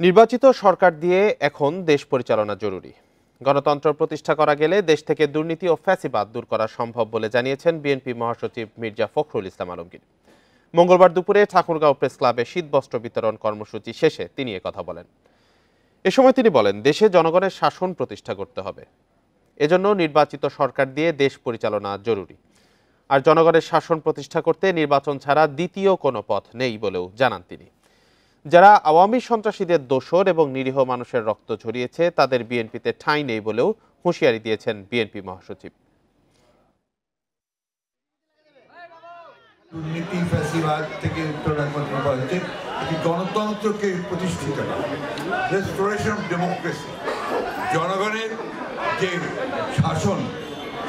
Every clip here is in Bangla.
নির্বাচিত সরকার দিয়ে এখন দেশ পরিচালনা জরুরি। গণতন্ত্র প্রতিষ্ঠা করা গেলে দেশ থেকে দুর্নীতি ও ফ্যাসিবাদ দূর করা সম্ভব বলে জানিয়েছেন বিএনপি মহাসচিব মির্জা ফখরুল ইসলাম আলমগীর। মঙ্গলবার দুপুরে ঠাকুরগাঁও প্রেস ক্লাবে শীতবস্ত্র বিতরণ কর্মসূচি শেষে তিনি একথা বলেন। এ সময় তিনি বলেন, দেশে জনগণের শাসন প্রতিষ্ঠা করতে হবে, এজন্য নির্বাচিত সরকার দিয়ে দেশ পরিচালনা জরুরি। আর জনগণের শাসন প্রতিষ্ঠা করতে নির্বাচন ছাড়া দ্বিতীয় কোনো পথ নেই বলেও জানান তিনি। যারা আওয়ামী সন্ত্রাসীদের দোসর এবং নিরীহ মানুষের রক্ত ঝরিয়েছে তাদের বিএনপিতে ঠাঁই নেই বলেও হুঁশিয়ারি দিয়েছেন বিএনপি মহাসচিব। দুর্নীতি ফ্যাসিবাদ থেকে উত্তরণ করতে হচ্ছে একটি গণতন্ত্রকে প্রতিষ্ঠিত করা, রেস্টোরেশন অফ ডেমোক্রেসি, জনগণের যে শাসন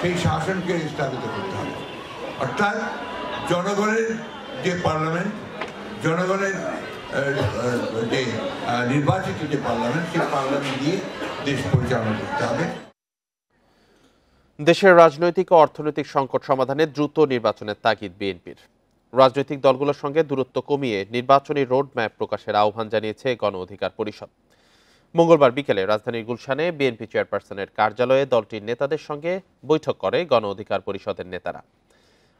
সেই শাসনকে স্থাপিত করতে হবে। অর্থাৎ জনগণের যে পার্লামেন্ট, জনগণের যে নির্বাচিত যে পার্লামেন্ট, সেই পার্লামেন্ট দিয়ে দেশ পরিচালনা করতে হবে। দেশের রাজনৈতিক ও অর্থনৈতিক সংকট সমাধানে দ্রুত নির্বাচনের তাগিদ বিএনপির। রাজনৈতিক দলগুলোর সঙ্গে দূরত্ব কমিয়ে নির্বাচনী রোড ম্যাপ প্রকাশের আহ্বান জানিয়েছে গণ অধিকার পরিষদ। মঙ্গলবার বিকেলে রাজধানীর গুলশানে বিএনপি চেয়ারপারসনের কার্যালয়ে দলটির নেতাদের সঙ্গে বৈঠক করে গণ অধিকার পরিষদের নেতারা।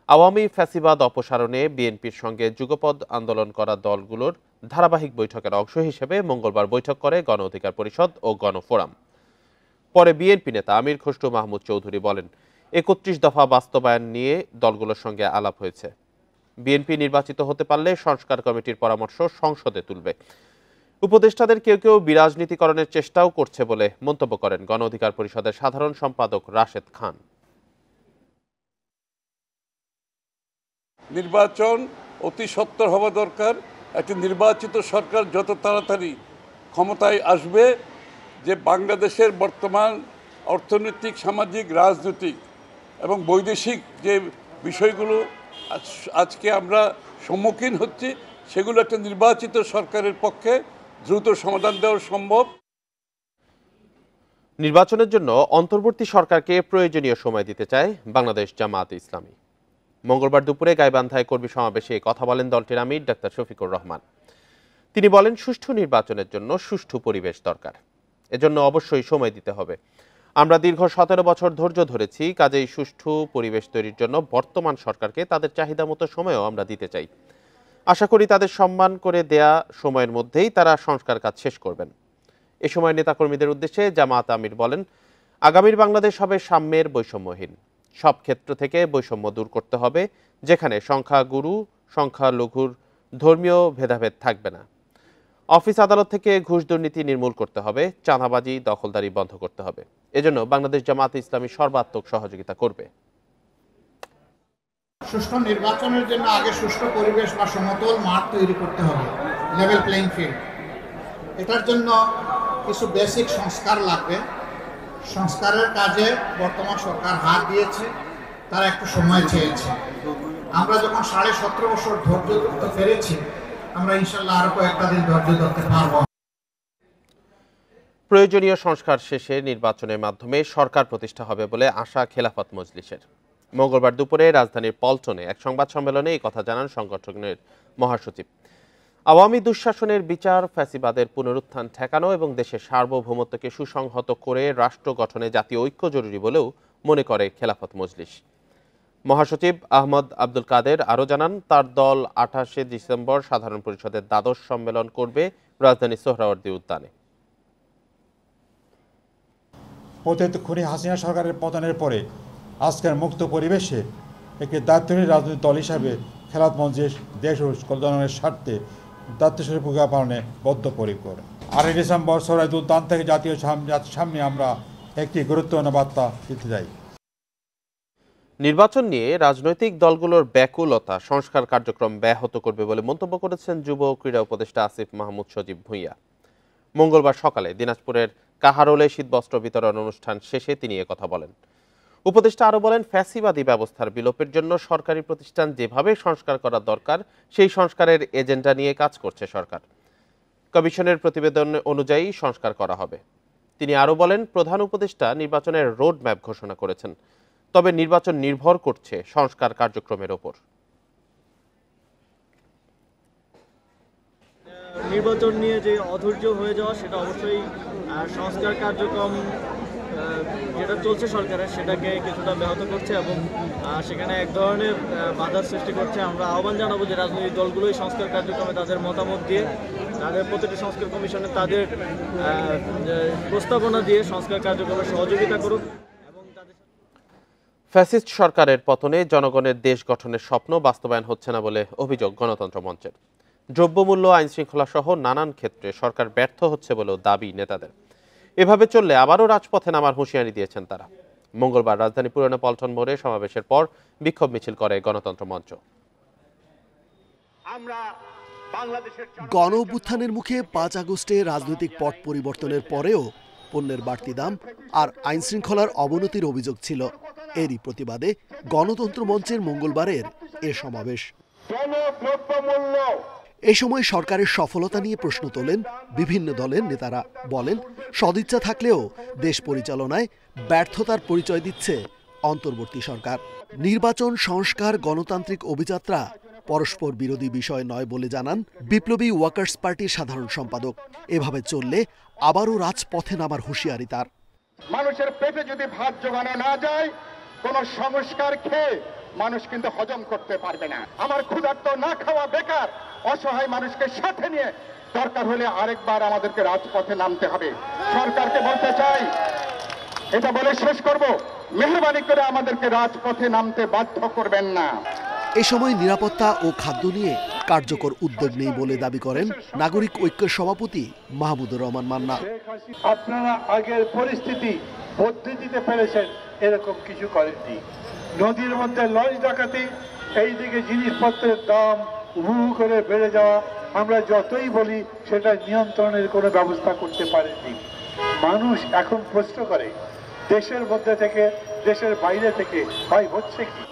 আওয়ামী ফ্যাসিবাদ অপসারণে বিএনপির সঙ্গে যুগপৎ আন্দোলন করা দলগুলোর ধারাবাহিক বৈঠকের অংশ হিসেবে মঙ্গলবার বৈঠক করে গণ অধিকার পরিষদ ও গণফোরাম। পরে বিএনপি নেতা আমির খসরু মাহমুদ চৌধুরী বলেন, ৩১ দফা বাস্তবায়ন নিয়ে দলগুলোর সঙ্গে আলাপ হয়েছে। বিএনপি নির্বাচিত হতে পারলে সংস্কার কমিটির পরামর্শ সংসদে তুলবে। উপদেষ্টাদের কেউ কেউ বিরাজনীতিকরণের চেষ্টাও করছে বলে মন্তব্য করেন গণ অধিকার পরিষদের সাধারণ সম্পাদক রাশেদ খান। নির্বাচন অতি সত্বর হওয়া দরকার। একটি নির্বাচিত সরকার যত তাড়াতাড়ি ক্ষমতায় আসবে, যে বাংলাদেশের বর্তমান অর্থনৈতিক, সামাজিক, রাজনৈতিক এবং বৈদেশিক যে বিষয়গুলো আজকে আমরা সম্মুখীন হচ্ছি, সেগুলো একটা নির্বাচিত সরকারের পক্ষে দ্রুত সমাধান দেওয়া সম্ভব। নির্বাচনের জন্য অন্তর্বর্তী সরকারকে প্রয়োজনীয় সময় দিতে চায় বাংলাদেশ জামায়াতে ইসলামী। মঙ্গলবার দুপুরে গাইবান্ধায় কর্মী সমাবেশে কথা বলেন দলটির আমির ডাক্তার শফিকুর রহমান। তিনি বলেন, সুষ্ঠু নির্বাচনের জন্য সুষ্ঠু পরিবেশ দরকার, এজন্য অবশ্যই সময় দিতে হবে। আমরা দীর্ঘ ১৭ বছর ধৈর্য ধরেছি, কাজেই সুষ্ঠু পরিবেশ তৈরির জন্য বর্তমান সরকারকে তাদের চাহিদা মতো সময়ও আমরা দিতে চাই। আশা করি তাদের সম্মান করে দেয়া সময়ের মধ্যেই তারা সংস্কার কাজ শেষ করবেন। এ সময় নেতাকর্মীদের উদ্দেশ্যে জামায়াত আমির বলেন, আগামীর বাংলাদেশ হবে সাম্যের, বৈষম্যহীন। সব ক্ষেত্র থেকে বৈষম্য দূর করতে হবে, যেখানে সংখ্যাগুরু সংখ্যালঘুর ধর্মীয় ভেদাভেদ থাকবে না। অফিস আদালত থেকে ঘুষ দুর্নীতি নির্মূল করতে হবে, চাঁদাবাজি দখলদারি বন্ধ করতে হবে। এজন্য বাংলাদেশ জামায়াতে ইসলামী সর্বাত্মক সহযোগিতা করবে। সুষ্ঠু নির্বাচনের জন্য আগে সুষ্ঠু পরিবেশ বা সমতল মাঠ তৈরি করতে হবে, লেভেল প্লেইং ফিল্ড। এটার জন্য কিছু বেসিক সংস্কার লাগবে। সংস্কারের কাজে বর্তমান সরকার হাত দিয়েছে, তারা একটু সময় চেয়েছে। আমরা যখন 17.5 বছর ধৈর্য ধরতে পেরেছি, আমরা ইনশাল্লাহ আরো কয়েকটা দিন ধৈর্য ধরতে পারবো। প্রয়োজনীয় সংস্কার শেষে নির্বাচনের মাধ্যমে সরকার প্রতিষ্ঠা হবে বলে আশা খেলাফত মজলিসের। মঙ্গলবার দুপুরে রাজধানীর পল্টনে এক সংবাদ সম্মেলনে এই কথা জানান সংগঠনের মহাসচিব। আওয়ামী দুঃশাসনের বিচার, ফ্যাসিবাদের পুনরুত্থান ঠেকানো এবং দেশের সার্বভৌমত্বকে সুসংহত করে রাষ্ট্র গঠনে জাতীয় ঐক্য জরুরি বলেও মনে করে খেলাফত মজলিস। মহাসচিব আহমদ আব্দুল কাদের আরও জানান, তার দল 28শে ডিসেম্বর সাধারণ পরিষদের দ্বাদশ সম্মেলন করবে রাজধানী সোহরাওয়ার্দী উদ্যানে। পতিত খুনি হাসিনা সরকারের পতনের পরে আজকের মুক্ত পরিবেশে একটি দায়িত্বশীল রাজনৈতিক দল হিসাবে খেলাফত মজলিস দেশ ও জনগণের স্বার্থে দায়িত্বশীল ভূমিকা পালনে বদ্ধপরিকর। 8 ডিসেম্বর সোহরাওয়ার্দী উদ্যান থেকে জাতির সামনে আমরা একটি গুরুত্বপূর্ণ বার্তা দিতে চাই। নির্বাচন নিয়ে রাজনৈতিক দলগুলোর ব্যাকুলতা সংস্কার কার্যক্রম ব্যাহত করবে বলে মন্তব্য করেছেন যুব ও ক্রীড়া উপদেষ্টা আসিফ মাহমুদ সজীব ভূঁইয়া। মঙ্গলবার সকালে দিনাজপুরের কাহারোলে শীতবস্ত্র বিতরণ অনুষ্ঠান শেষে তিনি একথা বলেন। উপদেষ্টা আরও বলেন, ফ্যাসিবাদী ব্যবস্থার বিলোপের জন্য সরকারি প্রতিষ্ঠান যেভাবে সংস্কার করা দরকার, সেই সংস্কারের এজেন্ডা নিয়ে কাজ করছে সরকার। কমিশনের প্রতিবেদন অনুযায়ী সংস্কার করা হবে। তিনি আরও বলেন, প্রধান উপদেষ্টা নির্বাচনের রোড ম্যাপ ঘোষণা করেছেন, তবে নির্বাচন নির্ভর করছে সংস্কার কার্যক্রমের ওপর। নির্বাচন নিয়ে যে অধৈর্য হয়ে যাওয়া সেটা অবশ্যই সংস্কার কার্যক্রম যেটা চলছে সরকারের সেটাকে কিছুটা ব্যাহত করছে এবং সেখানে এক ধরনের বাধার সৃষ্টি করছে। আমরা আহ্বান জানাবো যে রাজনৈতিক দলগুলো এই সংস্কার কার্যক্রমে তাদের মতামত দিয়ে তাদের প্রতিটি সংস্কার কমিশনে তাদের প্রস্তাবনা দিয়ে সংস্কার কার্যক্রমে সহযোগিতা করুক এবং তাদের ফ্যাসিস্ট সরকারের পতনে জনগণের দেশ গঠনের স্বপ্ন বাস্তবায়ন হচ্ছে না বলে অভিযোগ গণতন্ত্র মঞ্চের। দ্রব্যমূল্য, আইন শৃঙ্খলা সহ নানান ক্ষেত্রে সরকার ব্যর্থ হচ্ছে বলেও দাবি নেতাদের। এভাবে চললে আবারও রাজপথে নামার হুঁশিয়ারি দিয়েছেন তারা। মঙ্গলবার রাজধানী পুরানো পল্টন মোড়ে সমাবেশের পর বিক্ষোভ মিছিল করে গণতন্ত্র মঞ্চ। গণ অভ্যুত্থানের মুখে 5 আগস্টে রাজনৈতিক পট পরিবর্তনের পরেও পণ্যের বাড়তি দাম আর আইন শৃঙ্খলার অবনতির অভিযোগ ছিল। এরই প্রতিবাদে গণতন্ত্র মঞ্চের মঙ্গলবারের এ সমাবেশ। এ সময় সরকারের সফলতা নিয়ে প্রশ্ন তোলেন বিভিন্ন দলের নেতারা। বলেন, সদিচ্ছা থাকলেও দেশ পরিচালনায় ব্যর্থতার পরিচয় দিচ্ছে অন্তর্বর্তী সরকার। নির্বাচন, সংস্কার, গণতান্ত্রিক অভিযাত্রা পরস্পর বিরোধী বিষয় নয় বলে জানান বিপ্লবী ওয়ার্কার্স পার্টির সাধারণ সম্পাদক। এভাবে চললে আবারও রাজপথে নামার হুঁশিয়ারি তার। মানুষের পেটে যদি ভাত জোগানো না যায়, কোন সংস্কার খেয়ে মানুষ কিন্তু হজম করতে পারবে না। আমার ক্ষুধার্ত না খাওয়া বেকার অসহায় মানুষকে সাথে নিয়ে দরকার হলে আরেকবার আমাদেরকে রাজপথে নামতে হবে। সরকারকে বলতে চাই, এটা বলে শেষ করব, মেহরবানি করে আমাদেরকে রাজপথে নামতে বাধ্য করবেন না। এ সময় নিরাপত্তা ও খাদ্য নিয়ে কার্যকর উদ্যোগ নেই বলে দাবি করেন নাগরিক ঐক্যের সভাপতি মাহমুদুর রহমান মান্না। আপনারা আগের পরিস্থিতি বদলে দিতে পেরেছেন, এরকম কিছু করেননি। নদীর মধ্যে লঞ্চ ডাকাতি, এইদিকে জিনিসপত্রের দাম হু করে বেড়ে যাওয়া, আমরা যতই বলি সেটা নিয়ন্ত্রণের কোনো ব্যবস্থা করতে পারেননি। মানুষ এখন প্রশ্ন করে, দেশের মধ্যে থেকে, দেশের বাইরে থেকে ভাই হচ্ছে কি?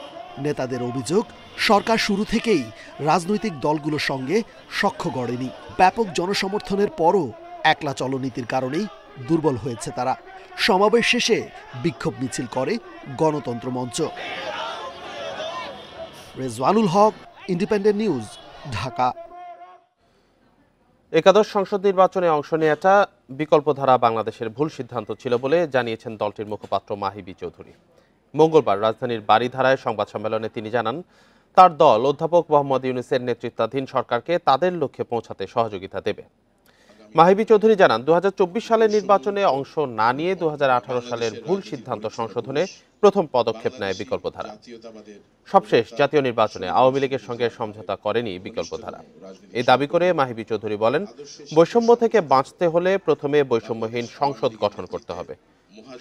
নেতাদের অভিযোগ, সরকার শুরু থেকেই রাজনৈতিক দলগুলোর সঙ্গে সখ্য গড়েনি। ব্যাপক জনসমর্থনের পরও একলা চলনীতির কারণেই দুর্বল হয়েছে তারা। সমাবেশ শেষে বিক্ষোভ মিছিল করে গণতন্ত্র মঞ্চ। রেজওয়ানুল হক, ইন্ডিপেন্ডেন্ট নিউজ, ঢাকা। একাদশ সংসদ নির্বাচনে অংশ নেওয়াটা বিকল্পধারা বাংলাদেশের ভুল সিদ্ধান্ত ছিল বলে জানিয়েছেন দলটির মুখপাত্র মাহিবী চৌধুরী। মঙ্গলবার রাজধানীর বারিধারায় সংবাদ সম্মেলনে তিনি জানান, তার দল অধ্যাপক মোহাম্মদ ইউনূসের নেতৃত্বাধীন সরকারকে তাদের লক্ষ্যে পৌঁছাতে সহযোগিতা দেবে। মাহিবী চৌধুরী জানান, 2024 সালের নির্বাচনে অংশ না নিয়ে 2018 সালের ভুল সিদ্ধান্ত সংশোধনে প্রথম পদক্ষেপ নেয় বিকল্পধারা। সবশেষ জাতীয় নির্বাচনে আওয়ামী লীগের সঙ্গে সমঝোতা করেনি বিকল্পধারা। এই দাবি করে মাহিবী চৌধুরী বলেন, বৈষম্য থেকে বাঁচতে হলে প্রথমে বৈষম্যহীন সংসদ গঠন করতে হবে।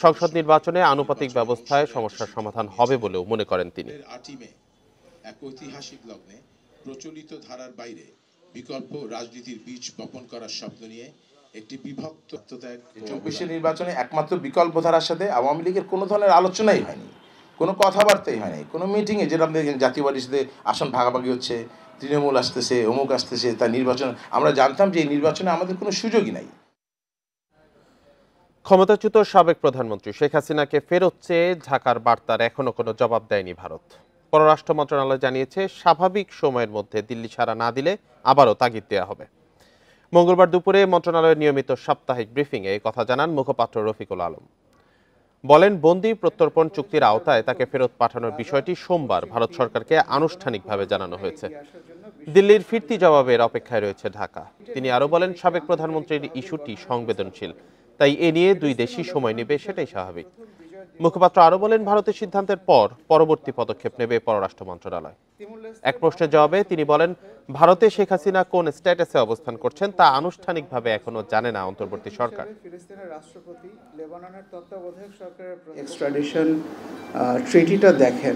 সংসদ নির্বাচনে আনুপাতিক ব্যবস্থায় সমস্যার সমাধান হবে বলেও মনে করেন তিনি। এক ঐতিহাসিক লগ্নে প্রচলিত ধারার বাইরে বিকল্প রাজনীতির বীজ বপন করার স্বপ্ন নিয়ে একটি বিভক্ত 24 নির্বাচনে একমাত্র বিকল্প ধারার সাথে আওয়ামী লীগের কোনো ধরনের আলোচনাই হয়নি, কোনো কথাবার্তাই হয়নি, কোনো মিটিংয়ে, যেটা আমাদের জাতীয় পার্টির সাথে আসন ভাগাভাগি হচ্ছে, তৃণমূল আসতেছে, অমুক আসতেছে, তার নির্বাচন, আমরা জানতাম যে এই নির্বাচনে আমাদের কোনো সুযোগই নাই। ক্ষমতাচ্যুত সাবেক প্রধানমন্ত্রী শেখ হাসিনাকে ফেরত চেয়ে ঢাকার বার্তার এখনো কোনো জবাব দেয়নি ভারত। পররাষ্ট্র মন্ত্রণালয় জানিয়েছে, স্বাভাবিক সময়ের মধ্যে দিল্লি সাড়া না দিলে আবারও তাগিদ দেওয়া হবে। মঙ্গলবার দুপুরে মন্ত্রণালয়ের নিয়মিত সাপ্তাহিক ব্রিফিংয়ে এই কথা জানান মুখপাত্র রফিকুল আলম। বলেন, বন্দি প্রত্যর্পণ চুক্তির আওতায় তাকে ফেরত পাঠানোর বিষয়টি সোমবার ভারত সরকারকে আনুষ্ঠানিকভাবে জানানো হয়েছে। দিল্লির ফিরতি জবাবের অপেক্ষায় রয়েছে ঢাকা। তিনি আরও বলেন, সাবেক প্রধানমন্ত্রীর ইস্যুটি সংবেদনশীল, তাই এ নিয়ে দুই দেশই সময় নেবে, সেটাই স্বাভাবিক। মুখপাত্র আরও বলেন, ভারতের সিদ্ধান্তের পর পরবর্তী পদক্ষেপ নেবে পররাষ্ট্র মন্ত্রণালয়। এক প্রশ্নের জবাবে তিনি বলেন, ভারতে শেখ হাসিনা কোন স্ট্যাটাসে অবস্থান করছেন তা আনুষ্ঠানিকভাবে এখনো জানে না অন্তর্বর্তী সরকার। ফিলিস্তিনের রাষ্ট্রপতি লেবাননের তত্ত্বাবধায়ক সরকারের এক্সট্রাডিশন ট্রিটিটা দেখেন,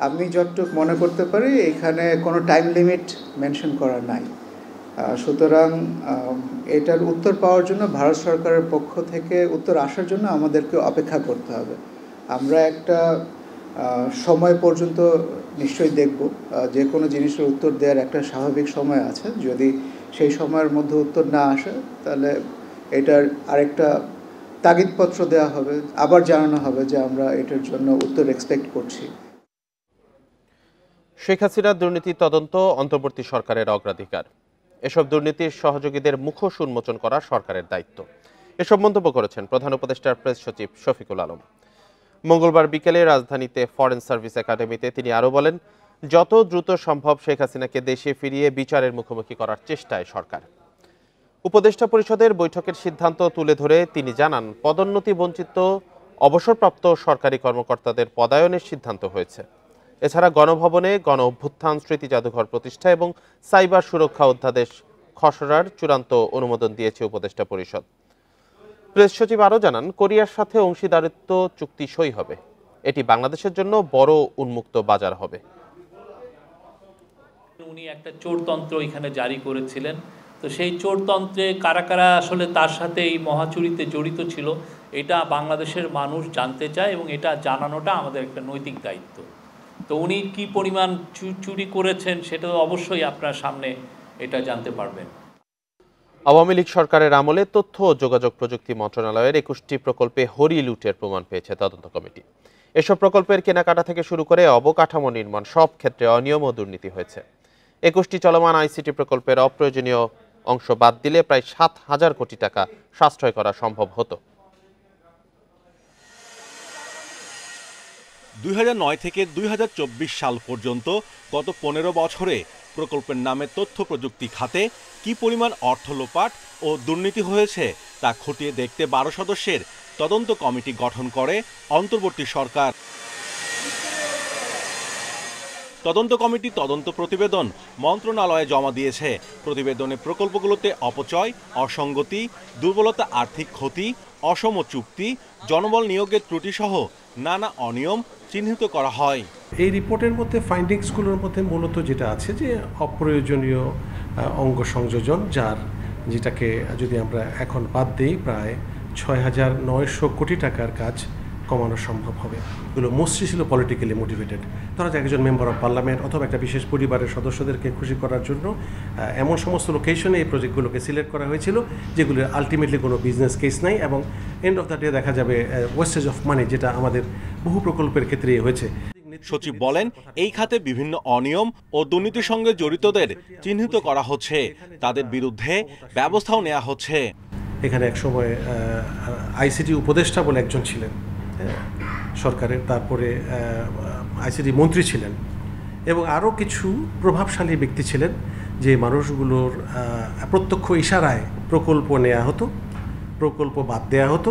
আমি যতটুকু মনে করতে পারি এখানে কোনো টাইম লিমিট মেনশন করা নাই। সুতরাং এটার উত্তর পাওয়ার জন্য ভারত সরকারের পক্ষ থেকে উত্তর আসার জন্য আমাদেরকে অপেক্ষা করতে হবে। আমরা একটা সময় পর্যন্ত নিশ্চয়ই দেখব, যে কোনো জিনিসের উত্তর দেওয়ার একটা স্বাভাবিক সময় আছে। যদি সেই সময়ের মধ্যে উত্তর না আসে তাহলে এটার আরেকটা তাগিদপত্র দেওয়া হবে, আবার জানানো হবে যে আমরা এটার জন্য উত্তর এক্সপেক্ট করছি। শেখ হাসিনার দুর্নীতি তদন্ত অন্তর্বর্তী সরকারের অগ্রাধিকার। এসব দুর্নীতির সহযোগীদের মুখোশ উন্মোচন করা সরকারের দায়িত্ব। এসব মন্তব্য করেছেন প্রধান উপদেষ্টার প্রেস সচিব শফিকুল আলম। মঙ্গলবার বিকেলে রাজধানীতে ফরেন সার্ভিস একাডেমিতে তিনি আরও বলেন, যত দ্রুত সম্ভব শেখ হাসিনাকে দেশে ফিরিয়ে বিচারের মুখোমুখি করার চেষ্টায় সরকার। উপদেষ্টা পরিষদের বৈঠকের সিদ্ধান্ত তুলে ধরে তিনি জানান, পদোন্নতি বঞ্চিত অবসরপ্রাপ্ত সরকারি কর্মকর্তাদের পদায়নের সিদ্ধান্ত হয়েছে। এছাড়া গণভবনে গণ অভ্যুত্থান স্মৃতি জাদুঘর প্রতিষ্ঠা এবং সাইবার সুরক্ষা অধ্যাদেশ খসড়ার চূড়ান্ত অনুমোদন দিয়েছে উপদেষ্টা পরিষদ। প্রেস সচিব আরও জানান, কোরিয়ার সাথে অংশীদারিত্ব চুক্তি সই হবে। এটি বাংলাদেশের জন্য বড় উন্মুক্ত বাজার হবে। উনি একটা চোরতন্ত্র এখানে জারি করেছিলেন, তো সেই চোরতন্ত্রে কারা কারা আসলে তার সাথে এই মহাচুরিতে জড়িত ছিল এটা বাংলাদেশের মানুষ জানতে চায় এবং এটা জানানোটা আমাদের একটা নৈতিক দায়িত্ব। তো উনি কি পরিমাণ চুরি করেছেন সেটা অবশ্যই আপনার সামনে এটা জানতে পারবেন। আওয়ামী লীগ সরকারের আমলে তথ্য ও যোগাযোগ প্রযুক্তি মন্ত্রণালয়ের ২১টি প্রকল্পে হরি লুটের প্রমাণ পেয়েছে তদন্ত কমিটি। এসব প্রকল্পের কেনাকাটা থেকে শুরু করে অবকাঠামো নির্মাণ সব ক্ষেত্রে অনিয়ম ও দুর্নীতি হয়েছে। ২১টি চলমান আইসিটি প্রকল্পের অপ্রয়োজনীয় অংশ বাদ দিলে প্রায় ৭,০০০ কোটি টাকা সাশ্রয় করা সম্ভব হতো। ২০০৯ থেকে ২০২৪ সাল পর্যন্ত গত ১৫ বছরে প্রকল্পের নামে তথ্য প্রযুক্তি খাতে কি পরিমাণ অর্থ লোপাট ও দুর্নীতি হয়েছে তা খতিয়ে দেখতে ১২ সদস্যের তদন্ত কমিটি গঠন করে অন্তর্বর্তী সরকার। তদন্ত কমিটি তদন্ত প্রতিবেদন মন্ত্রণালয়ে জমা দিয়েছে। প্রতিবেদনে প্রকল্পগুলোতে অপচয়, অসঙ্গতি, দুর্বলতা, আর্থিক ক্ষতি, অসম চুক্তি, জনবল নিয়োগের ত্রুটিসহ নানা অনিয়ম চিহ্নিত করা হয়। এই রিপোর্টের মধ্যে ফাইন্ডিংসগুলোর মধ্যে মূলত যেটা আছে যে অপ্রয়োজনীয় অঙ্গ সংযোজন, যেটাকে যদি আমরা এখন বাদ দিই প্রায় ৬,৯০০ কোটি টাকার কাজ কমানো সম্ভব হবে। এগুলো মোস্টলি ছিল পলিটিক্যালি মোটিভেটেড। ধরা যাক একজন মেম্বার অফ পার্লামেন্ট অথবা একটা বিশেষ পরিবারের সদস্যদেরকে খুশি করার জন্য এমন সমস্ত লোকেশনে এই প্রজেক্টগুলোকে সিলেক্ট করা হয়েছিল যেগুলোর আলটিমেটলি কোনো বিজনেস কেস নাই এবং এন্ড অফ দ্য ডে দেখা যাবে ওয়েস্টেজ অফ মানি, যেটা আমাদের বহু প্রকল্পের ক্ষেত্রে হয়েছে। সচিব বলেন, এই খাতে বিভিন্ন অনিয়ম ও দুর্নীতির সঙ্গে জড়িতদের চিহ্নিত করা হচ্ছে, তাদের বিরুদ্ধে ব্যবস্থাও নেওয়া হচ্ছে। এখানে একসময় আইসিটি উপদেষ্টা বলে একজন ছিলেন সরকারের, তারপরে আইসিটি মন্ত্রী ছিলেন এবং আরও কিছু প্রভাবশালী ব্যক্তি ছিলেন যে মানুষগুলোর প্রত্যক্ষ ইশারায় প্রকল্প নেওয়া হতো, প্রকল্প বাদ দেওয়া হতো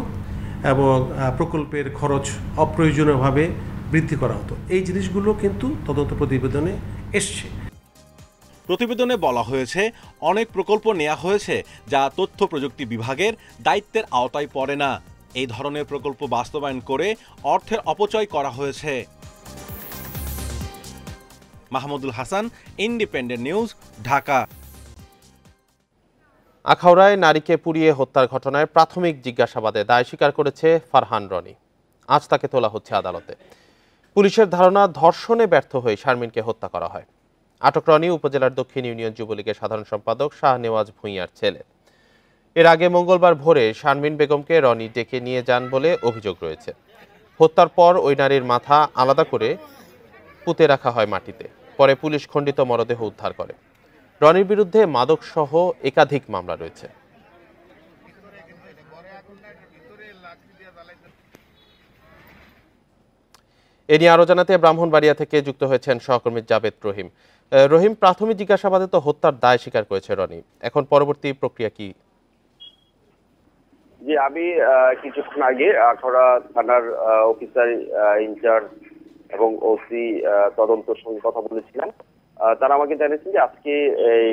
এবং প্রকল্পের খরচ অপ্রয়োজনীয়ভাবে বৃদ্ধি করা হতো। এই জিনিসগুলো কিন্তু তদন্ত প্রতিবেদনে এসছে। প্রতিবেদনে বলা হয়েছে, অনেক প্রকল্প নেওয়া হয়েছে যা তথ্য প্রযুক্তি বিভাগের দায়িত্বের আওতায় পড়ে না। এই ধরনের প্রকল্প বাস্তবায়ন করে অর্থের অপচয় করা হয়েছে। Mahmudul Hasan, Independent News, Dhaka. আখাউড়ায় নারীকে পুড়িয়ে হত্যার ঘটনায় প্রাথমিক জিজ্ঞাসাবাদে দায় স্বীকার করেছে ফারহান রনি। আজ তাকে তোলা হচ্ছে আদালতে। পুলিশের ধারণা, ধর্ষণে ব্যর্থ হয়ে শারমিনকে হত্যা করা হয়। আটক রনি উপজেলার দক্ষিণ ইউনিয়ন যুবলীগের সাধারণ সম্পাদক শাহনেওয়াজ ভূঁইয়ার ছেলে। এর আগে মঙ্গলবার ভোরে শারমিন বেগমকে রনি ডেকে নিয়ে যান বলে অভিযোগ রয়েছে। হত্যার পর ওই নারীর মাথা আলাদা করে পুঁতে রাখা হয় মাটিতে। পরে পুলিশ খণ্ডিত মরদেহ উদ্ধার করে। রনির বিরুদ্ধে মাদকসহ একাধিক মামলা রয়েছে। এ নিয়ে আরো জানাতে ব্রাহ্মণবাড়িয়া থেকে যুক্ত হয়েছেন সহকর্মী জাবেদ রহিম। রহিম, প্রাথমিক জিজ্ঞাসাবাদে তো হত্যার দায় স্বীকার করেছে রনি, এখন পরবর্তী প্রক্রিয়া কি? জি, আমি কিছুক্ষণ আগে আখাউড়া থানার অফিসার ইনচার্জ এবং ওসি তদন্তর সঙ্গে কথা বলেছিলাম। তারা আমাকে জানিয়েছেন যে আজকে এই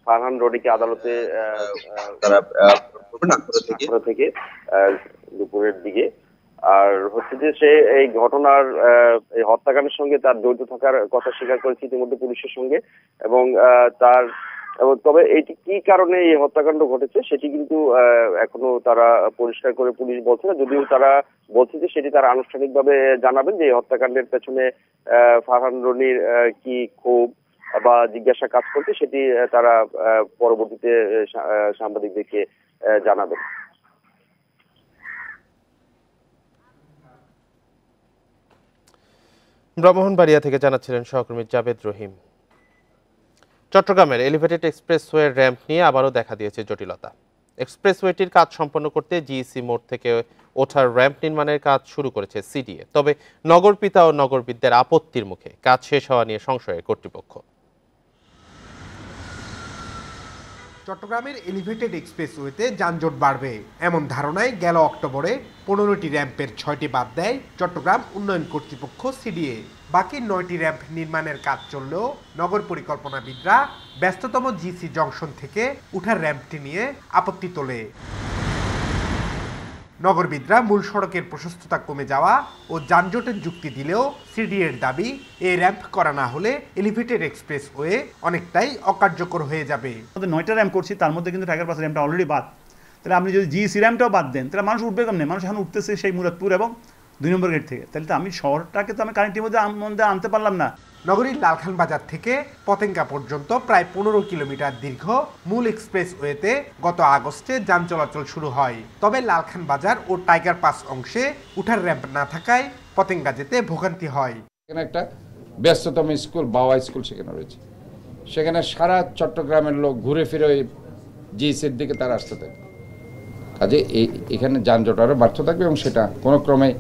ফারহান রনিকে আদালতে থেকে দুপুরের দিকে, আর হচ্ছে যে সে এই ঘটনার এই হত্যাকাণ্ডের সঙ্গে তার জড়িত থাকার কথা স্বীকার করেছে ইতিমধ্যে পুলিশের সঙ্গে এবং তার তবে এটি কি কারণে এই হত্যাকাণ্ড ঘটেছে সেটি কিন্তু এখনো তারা পরিষ্কার করে পুলিশ বলছে না, যদিও তারা বলছে যে সেটি তারা আনুষ্ঠানিকভাবে জানাবেন যে এই হত্যাকাণ্ডের পেছনে ফারহান রনির কি ক্ষোভ বা জিজ্ঞাসা কাজ করছে সেটি তারা পরবর্তীতে সাংবাদিকদেরকে জানাবেন। ব্রাহ্মণবাড়িয়া থেকে জানাচ্ছিলেন সহকর্মী জাবেদ রহিম। চট্টগ্রামের এলিভেটেড এক্সপ্রেসওয়ে র্যাম্প নিয়ে আবারও দেখা দিয়েছে জটিলতা। এক্সপ্রেসওয়েটির কাজ সম্পন্ন করতে জিইসি মোড় থেকে ওঠার র্যাম্প নির্মাণের কাজ শুরু করেছে সিডিএ। তবে নগরপিতা ও নগরবিদদের আপত্তির মুখে কাজ শেষ হওয়া নিয়ে সংশয়ে কর্তৃপক্ষ। চট্টগ্রামের এলিভেটেড এক্সপ্রেসওয়েতে যানজট বাড়বে এমন ধারণায় গেল অক্টোবরে 15টি র্যাম্পের 6টি বাদ দেয় চট্টগ্রাম উন্নয়ন কর্তৃপক্ষ সিডিএ। বাকি 9টি র্যাম্প নির্মাণের কাজ চললেও নগর পরিকল্পনাবিদরা ব্যস্ততম জিসি জংশন থেকে উঠার র্যাম্পটি নিয়ে আপত্তি তোলে। নগরবিদরা মূল সড়কের প্রশস্ততা কমে যাওয়া ও যানজটের যুক্তি দিলেও সিডিএর দাবি এই র্যাম্প করা না হলে এলিভেটেড এক্সপ্রেসওয়ে অনেকটাই অকার্যকর হয়ে যাবে। আমাদের 9টা র্যাম্প করছি, তার মধ্যে কিন্তু টাইগার পাস র্যাম্পটা অলরেডি বাদ। তাহলে আপনি যদি জিসি র্যাম্পটাও বাদ দেন তাহলে মানুষ উঠবে কেমনে? মানুষ এখন উঠতেছে সেই মুরাদপুর এবং 2 নম্বর গেট থেকে। তাহলে তো আমি শহরটাকে তো আমি কানেক্টির মধ্যে আনতে পারলাম না। নগরীর লালখান বাজার থেকে পতেঙ্গা পর্যন্ত প্রায় 15 কিলোমিটার দীর্ঘ মূল এক্সপ্রেসওয়েতে গত আগস্টে যান চলাচল শুরু হয়। তবে লালখান বাজার ও টাইগার পাস অংশে উঠার র্যাম্প না থাকায় পতেঙ্গা যেতে ভোগান্তি হয়। এখানে একটা ব্যস্ততম স্কুল বাওয়া স্কুল সেখানে রয়েছে, সেখানে সারা চট্টগ্রামের লোক ঘুরে ফিরে ওই জিএসির দিকে তারা আসতে থাকে। কাজে এখানে যানজট আরও বাড়তে থাকবে এবং সেটা কোনো ক্রমে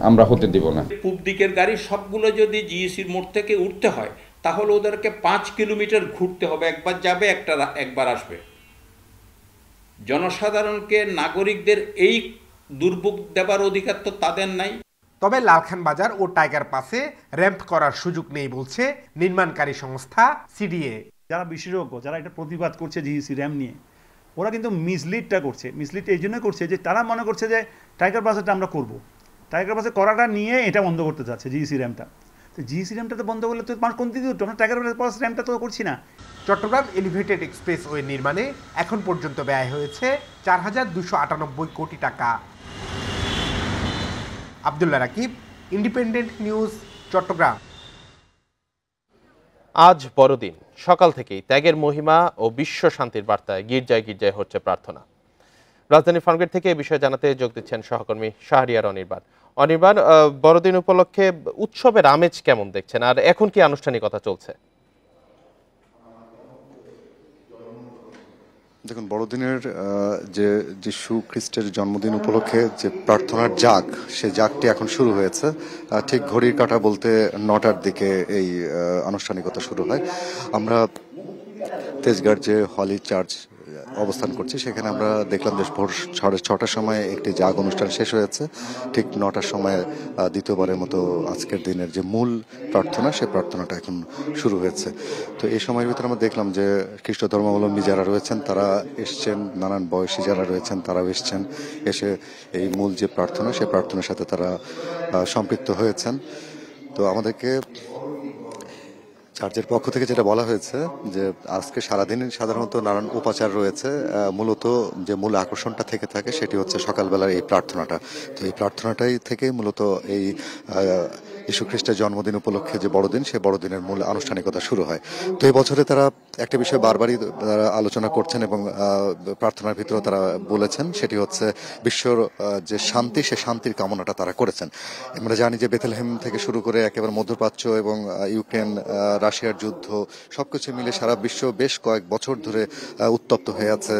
আমরা হতে দিব না। পূব দিকের গাড়ি সবগুলো যদি জিইসির মোড় থেকে উঠতে হয় তাহলে ওদেরকে 5 কিলোমিটার ঘুরতে হবে, একবার যাবে একবার আসবে। জনসাধারণকে নাগরিকদের এই দুর্ভোগ দেবার অধিকার তো তাদের নাই। তবে লালখান বাজার ও টাইগার পাসে র্যাম্প করার সুযোগ নেই বলছে নির্মাণকারী সংস্থা সিডিএ। যারা বিশেষজ্ঞ, যারা এটা প্রতিবাদ করছে জিইসি র্যাম্প নিয়ে, ওরা কিন্তু মিসলিডটা করছে। মিসলিড এই জন্য করছে যে তারা মনে করছে যে টাইগার পাসটা আমরা করব, টাইগার পাসে করাটা নিয়ে এটা বন্ধ করতে চাচ্ছে জিইসি র্যাম্পটা। তো জিইসি র্যাম্পটা তো বন্ধ করলে তো মানুষ কোন দিকে উঠবে? আমরা টাইগার পাস র্যাম্পটা তো করছি না। চট্টগ্রাম এলিভেটেড এক্সপ্রেসওয়ে নির্মাণে এখন পর্যন্ত ব্যয় হয়েছে 4,298 কোটি টাকা। Abdullah Rakib, independent news, Chattogram. আজ বড়দিন। সকাল থেকেই ত্যাগের মহিমা ও বিশ্ব শান্তির বার্তায় গির্জায় গির্জায় হচ্ছে প্রার্থনা। রাজধানী ফার্মগেট থেকে এই বিষয়ে জানাতে যোগ দিচ্ছেন সহকর্মী শাহরিয়ার অনির্বাণ। অনির্বাণ, বড়দিন উপলক্ষে উৎসবের আমেজ কেমন দেখছেন, আর এখন কি আনুষ্ঠানিকতা চলছে? দেখুন, বড়দিনের যে যিশু খ্রিস্টের জন্মদিন উপলক্ষে যে প্রার্থনার জাগ, সে জাগটি এখন শুরু হয়েছে। ঠিক ঘড়ির কাঁটা বলতে 9টার দিকে এই আনুষ্ঠানিকতা শুরু হয়। আমরা তেজগাঁর যে হলি চার্চ অবস্থান করছি, সেখানে আমরা দেখলাম যে ভোর 6:30টার সময় একটি জাগ অনুষ্ঠান শেষ হয়েছে। ঠিক 9টার সময় দ্বিতীয়বারের মতো আজকের দিনের যে মূল প্রার্থনা, সেই প্রার্থনাটা এখন শুরু হয়েছে। তো এই সময়ের ভিতরে আমরা দেখলাম যে খ্রিস্ট ধর্মাবলম্বী যারা রয়েছেন তারা এসছেন, নানান বয়সী যারা রয়েছেন তারাও এসছেন, এসে এই মূল যে প্রার্থনা, সেই প্রার্থনার সাথে তারা সম্পৃক্ত হয়েছেন। তো আমাদেরকে চার্চের পক্ষ থেকে যেটা বলা হয়েছে যে আজকে সারাদিন সাধারণত নানান উপাচার রয়েছে, মূলত যে মূল আকর্ষণটা থেকে থাকে সেটি হচ্ছে সকালবেলার এই প্রার্থনাটা। তো এই প্রার্থনাটাই থেকে মূলত এই যীশু খ্রিস্টের জন্মদিন উপলক্ষে যে বড়দিন, সেই বড়দিনের মূল আনুষ্ঠানিকতা শুরু হয়। তো এই বছরে তারা একটা বিষয় বারবারই তারা আলোচনা করছেন এবং প্রার্থনার ভিতরে তারা বলেছেন, সেটি হচ্ছে বিশ্বর যে শান্তি, সে শান্তির কামনাটা তারা করেছেন। আমরা জানি যে বেথলেহেম থেকে শুরু করে একেবারে মধ্যপ্রাচ্য এবং ইউক্রেন রাশিয়ার যুদ্ধ সবকিছু মিলে সারা বিশ্ব বেশ কয়েক বছর ধরে উত্তপ্ত হয়ে আছে,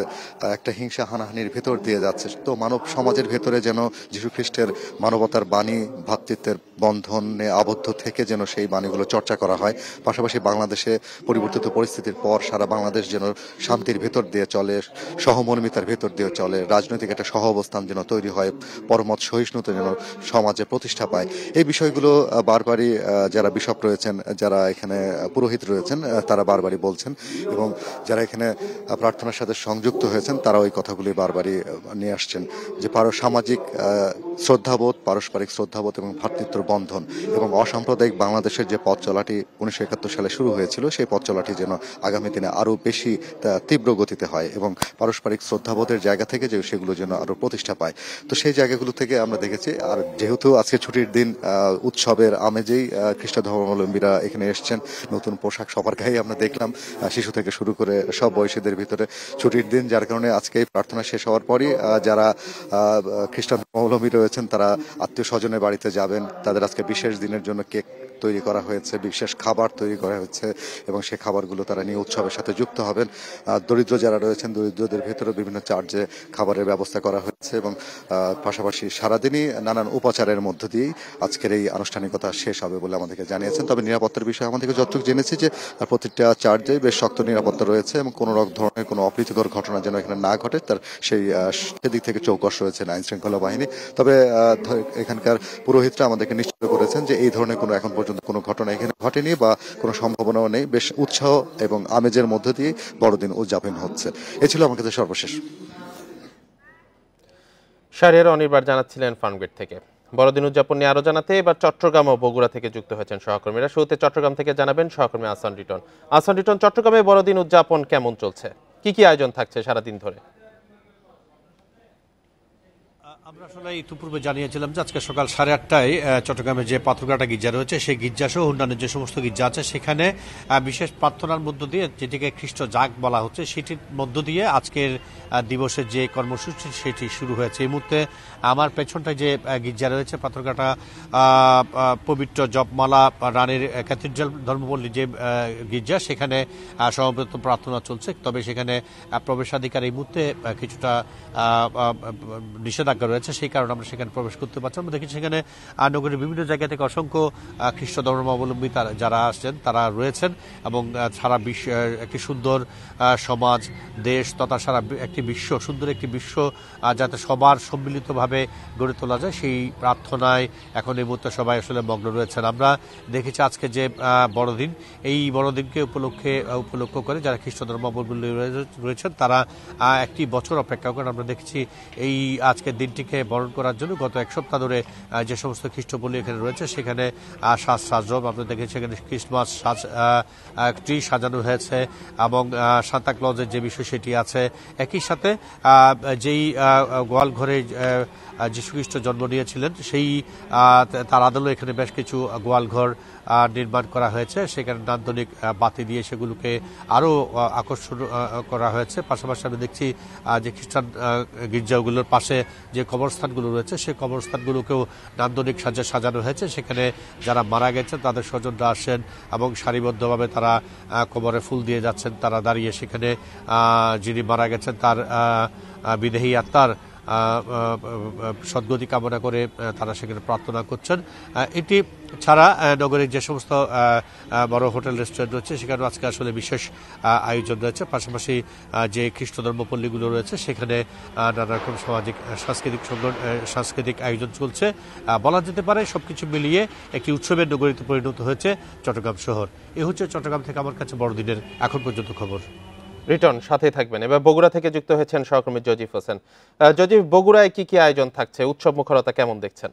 একটা হিংসা হানাহানির ভেতর দিয়ে যাচ্ছে। তো মানব সমাজের ভেতরে যেন যীশু খ্রিস্টের মানবতার বাণী, ভ্রাতৃত্বের বন্ধনে আবদ্ধ থেকে যেন সেই বাণীগুলো চর্চা করা হয়। পাশাপাশি বাংলাদেশে পরিবর্তিত পরিস্থিতির পর সারা বাংলাদেশ যেন শান্তির ভেতর দিয়ে চলে, সহমর্মিতার ভেতর দিয়ে চলে, রাজনৈতিক একটা সহ অবস্থান যেন তৈরি হয়, পরমত সহিষ্ণুতা যেন সমাজে প্রতিষ্ঠা পায়। এই বিষয়গুলো বারবারই যারা বিশপ রয়েছেন, যারা এখানে পুরোহিত রয়েছেন, তারা বারবারই বলছেন এবং যারা এখানে প্রার্থনার সাথে সংযুক্ত হয়েছেন তারা ওই কথাগুলি বারবারই নিয়ে আসছেন যে সামাজিক শ্রদ্ধাবোধ, পারস্পরিক শ্রদ্ধাবোধ এবং ভ্রাতৃত্বের বন্ধন এবং অসাম্প্রদায়িক বাংলাদেশের যে পথ চলাটি 1971 সালে শুরু হয়েছিল, সেই পথ চলাটি যেন আগামী দিনে আরও বেশি তীব্র গতিতে হয় এবং পারস্পরিক শ্রদ্ধাবোধের জায়গা থেকে যে সেগুলো যেন আরও প্রতিষ্ঠা পায়। তো সেই জায়গাগুলো থেকে আমরা দেখেছি। আর যেহেতু আজকে ছুটির দিন, উৎসবের আমেজেই খ্রিস্ট ধর্মাবলম্বীরা এখানে এসছেন, নতুন পোশাক সবার গায়ে আমরা দেখলাম, শিশু থেকে শুরু করে সব বয়সীদের ভিতরে ছুটির দিন, যার কারণে আজকে এই প্রার্থনা শেষ হওয়ার পরই যারা খ্রিস্টান ধর্মাবলম্বী রয়েছেন তারা আত্মীয় স্বজনের বাড়িতে যাবেন, তাদের আজকে বিশেষ দিনের জন্য কেক তৈরি করা হয়েছে, বিশেষ খাবার তৈরি করা হয়েছে এবং সেই খাবারগুলো তারা নিয়ে উৎসবের সাথে যুক্ত হবেন। দরিদ্র যারা রয়েছেন দরিদ্রদের ভেতরে বিভিন্ন চার্জে খাবারের ব্যবস্থা করা হয়েছে এবং পাশাপাশি সারাদিনই নানান উপাচারের মধ্য দিয়েই আজকের এই আনুষ্ঠানিকতা শেষ হবে বলে আমাদেরকে জানিয়েছেন। তবে নিরাপত্তার বিষয়ে আমাদেরকে যতটুকু জেনেছি যে প্রতিটা চার্জে বেশ শক্ত নিরাপত্তা রয়েছে এবং কোনো ধরনের কোনো অপ্রীতিকর ঘটনা যেন এখানে না ঘটে তার সেদিক থেকে চৌকস রয়েছে আইন শৃঙ্খলা বাহিনী। তবে এখানকার পুরোহিতরা আমাদেরকে নিশ্চিত করেছেন যে এই ধরনের কোনো এখন পর্যন্ত কোনো ঘটনা এখানে ঘটেনি বা কোনো সম্ভাবনাও নেই। বেশ উৎসাহ এবং আমেজের মধ্য দিয়ে বড়দিন উদযাপন হচ্ছে। এ ছিল আমার কাছে সর্বশেষ। শাহরিয়ার অনির্বাণ জানাচ্ছিলেন ফার্মগেট থেকে। বড়দিন উদযাপন নিয়ে আরো জানাতে এবার চট্টগ্রাম ও বগুড়া থেকে যুক্ত হয়েছেন সহকর্মীরা। শুরুতে চট্টগ্রাম থেকে জানাবেন সহকর্মী আহসান রিটন। আহসান রিটন, চট্টগ্রামে বড়দিন উদযাপন কেমন চলছে, কি কি আয়োজন থাকছে সারাদিন ধরে? আমরা আসলে ইতিপূর্বে জানিয়েছিলাম যে আজকে সকাল 8:30টায় চট্টগ্রামে যে পাথরঘাটা গির্জা রয়েছে সেই গির্জা সহ অন্যান্য যে সমস্ত গির্জা আছে সেখানে বিশেষ প্রার্থনার মধ্য দিয়ে, যেটিকে খ্রিস্ট জাগ বলা হচ্ছে, সেটির মধ্য দিয়ে আজকের দিবসের যে কর্মসূচি সেটি শুরু হয়েছে। এই মুহূর্তে আমার পেছনটায় যে গির্জা রয়েছে পাথরঘাটা পবিত্র জপমালা রানীর ক্যাথিড্রাল ধর্মপল্লী যে গির্জা, সেখানে সমবেত প্রার্থনা চলছে। তবে সেখানে প্রবেশাধিকার এই মুহূর্তে কিছুটা নিষেধাজ্ঞা রয়েছে, সেই কারণে আমরা সেখানে প্রবেশ করতে পারছি। আমরা দেখি সেখানে নগরের বিভিন্ন জায়গা থেকে অসংখ্য খ্রিস্ট ধর্মাবলম্বী যারা আসছেন তারা রয়েছেন এবং সারা বিশ্ব একটি সুন্দর সমাজ, দেশ তথা সারা একটি বিশ্ব, সুন্দর একটি বিশ্ব যাতে সবার সম্মিলিতভাবে গড়ে তোলা যায় সেই প্রার্থনায় এখন এই মুহূর্তে সবাই আসলে মগ্ন রয়েছেন। আমরা দেখেছি আজকে যে বড়দিন, এই বড়দিনকে উপলক্ষ করে যারা খ্রিস্ট ধর্মাবলম্বী রয়েছেন তারা একটি বছর অপেক্ষা করেন। আমরা দেখেছি এই আজকের দিনটিকে বরণ করার জন্য গত এক সপ্তাহ ধরে যে সমস্ত খ্রিস্টপল্লী এখানে রয়েছে সেখানে সাজরব আমরা দেখেছি, সেখানে ক্রিসমাস ট্রি সাজানো হয়েছে এবং সান্তা ক্লজের যে বিষয় সেটি আছে। একই সাথে যেই গোয়াল ঘরে যীশুখ্রিস্ট জন্ম নিয়েছিলেন সেই তার আদলে এখানে বেশ কিছু গোয়াল ঘর নির্মাণ করা হয়েছে, সেখানে নান্দনিক বাতি দিয়ে সেগুলোকে আরও আকর্ষণ করা হয়েছে। পাশাপাশি আমি দেখছি যে খ্রিস্টান গির্জাগুলোর পাশে যে কবরস্থানগুলো রয়েছে সেই কবরস্থানগুলোকেও নান্দনিক সাজে সাজানো হয়েছে। সেখানে যারা মারা গেছেন তাদের স্বজনরা আসেন এবং সারিবদ্ধভাবে তারা কবরে ফুল দিয়ে যাচ্ছেন। তারা দাঁড়িয়ে সেখানে যিনি মারা গেছেন তার বিদেহী আত্মার সদ্গতি কামনা করে তারা সেখানে প্রার্থনা করছেন। এটি ছাড়া নগরের যে সমস্ত বড় হোটেল রেস্টুরেন্ট রয়েছে সেখানেও আজকে আসলে বিশেষ আয়োজন রয়েছে। পাশাপাশি যে খ্রিস্ট ধর্মপল্লীগুলো রয়েছে সেখানে নানা রকম সামাজিক সাংস্কৃতিক আয়োজন চলছে। বলা যেতে পারে সবকিছু মিলিয়ে একটি উৎসবের নগরীতে পরিণত হয়েছে চট্টগ্রাম শহর। এ হচ্ছে চট্টগ্রাম থেকে আমার কাছে বড়দিনের এখন পর্যন্ত খবর। রিটন, সাথে থাকবেন। এবার বগুড়া থেকে যুক্ত হয়েছেন সহকর্মী জজিফ হোসেন। জজিফ, বগুড়ায় কি কি আয়োজন থাকছে, উৎসব মুখরতা কেমন দেখছেন?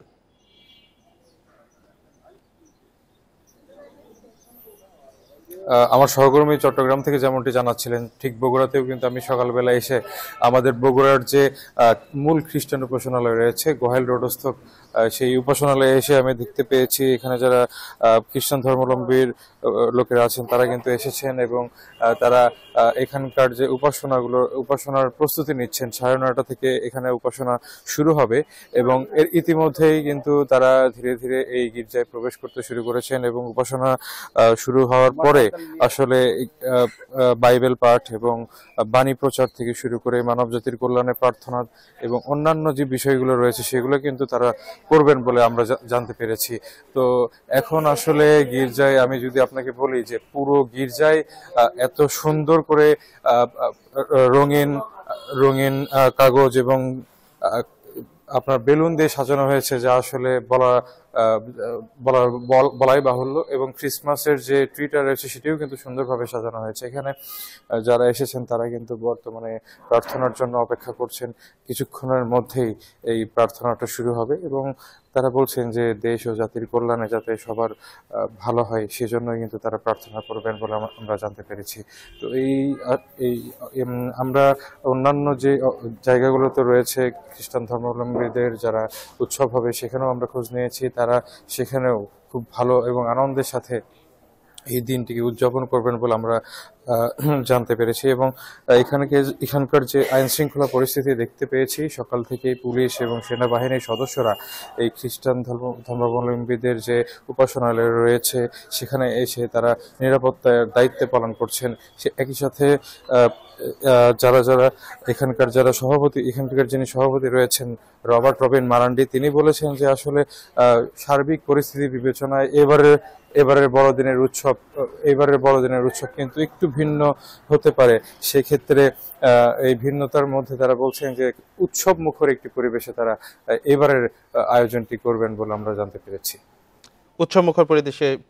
আমার সহকর্মী চট্টগ্রাম থেকে যেমনটি জানাচ্ছিলেন ঠিক বগুড়াতেও কিন্তু আমি সকালবেলা এসে আমাদের বগুড়ার যে মূল খ্রিস্টান উপাসনালয় রয়েছে গোহাইল রোডস্থ সেই উপাসনালয়ে এসে আমি দেখতে পেয়েছি এখানে যারা খ্রিস্টান ধর্মাবলম্বীর লোকেরা আছেন তারা কিন্তু এসেছেন এবং তারা এখানকার যে উপাসনার প্রস্তুতি নিচ্ছেন। 9:30 থেকে এখানে উপাসনা শুরু হবে এবং এর ইতিমধ্যেই কিন্তু তারা ধীরে ধীরে এই গির্জায় প্রবেশ করতে শুরু করেছেন এবং উপাসনা শুরু হওয়ার পরে আসলে বাইবেল পাঠ এবং বাণী প্রচার থেকে শুরু করে মানব জাতির কল্যাণে প্রার্থনা এবং অন্যান্য যে বিষয়গুলো রয়েছে সেগুলো কিন্তু তারা করবেন বলে আমরা জানতে পেরেছি। তো এখন আসলে গির্জায় আমি যদি আপনাকে বলি যে পুরো গির্জায় এত সুন্দর করে রঙিন কাগজ এবং আপনার বেলুন দিয়ে সাজানো হয়েছে যা আসলে বলাই বাহুল্য এবং ক্রিসমাসের যে ট্রিটা রয়েছে সেটিও কিন্তু সুন্দরভাবে সাজানো হয়েছে। এখানে যারা এসেছেন তারা কিন্তু বর্তমানে প্রার্থনার জন্য অপেক্ষা করছেন। কিছুক্ষণের মধ্যেই এই প্রার্থনাটা শুরু হবে এবং তারা বলছেন যে দেশ ও জাতির কল্যাণে যাতে সবার ভালো হয় সেজন্যই কিন্তু তারা প্রার্থনা করবেন বলে আমরা জানতে পেরেছি। তো আমরা অন্যান্য যে জায়গাগুলোতে রয়েছে খ্রিস্টান ধর্মাবলম্বীদের যারা উৎসব হবে সেখানেও আমরা খোঁজ নিয়েছি, তারা সেখানেও খুব ভালো এবং আনন্দের সাথে এই দিনটিকে উদযাপন করবেন বলে আমরা জানতে পেরেছি এবং এখানকার যে আইন শৃঙ্খলা পরিস্থিতি দেখতে পেয়েছি, সকাল থেকেই পুলিশ এবং সেনাবাহিনীর সদস্যরা এই খ্রিস্টান ধর্মাবলম্বীদের যে উপাসনালয় রয়েছে সেখানে এসে তারা নিরাপত্তার দায়িত্ব পালন করছেন। একই সাথে যারা এখানকার যিনি সভাপতি রয়েছেন রবিন মারান্ডি, তিনি বলেছেন যে আসলে সার্বিক পরিস্থিতি বিবেচনায় এবারের বড়দিনের উৎসব কিন্তু একটু ভিন্ন হতে পারে। সেক্ষেত্রে এই ভিন্নতার মধ্যে তারা বলছেন যে উৎসব মুখর একটি পরিবেশে তারা এবারের আয়োজনটি করবেন বলে আমরা জানতে পেরেছি। উৎসব মুখর